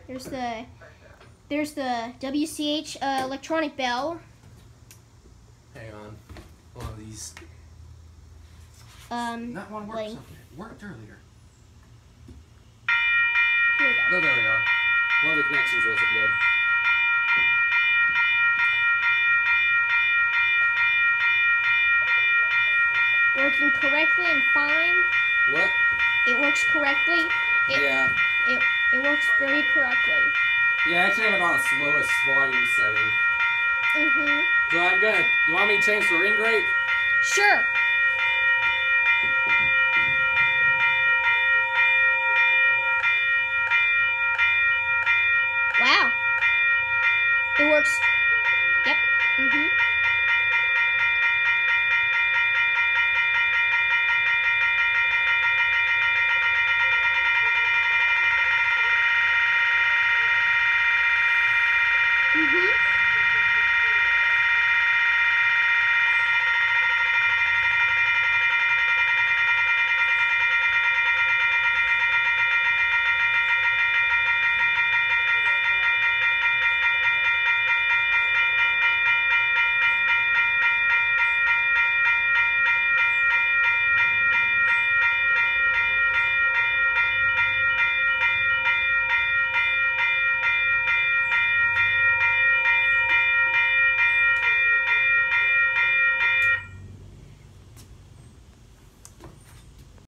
There's the WCH electronic bell. Hang on. One of these. That one works. Okay. Worked earlier. Here we go. Oh, there we are. One of the connections wasn't good. Working correctly and fine. What? It works correctly. Yeah. It works very correctly. Yeah, I actually have it on the slowest volume setting. So you want me to change the ring rate? Sure. Wow. It works. Yep.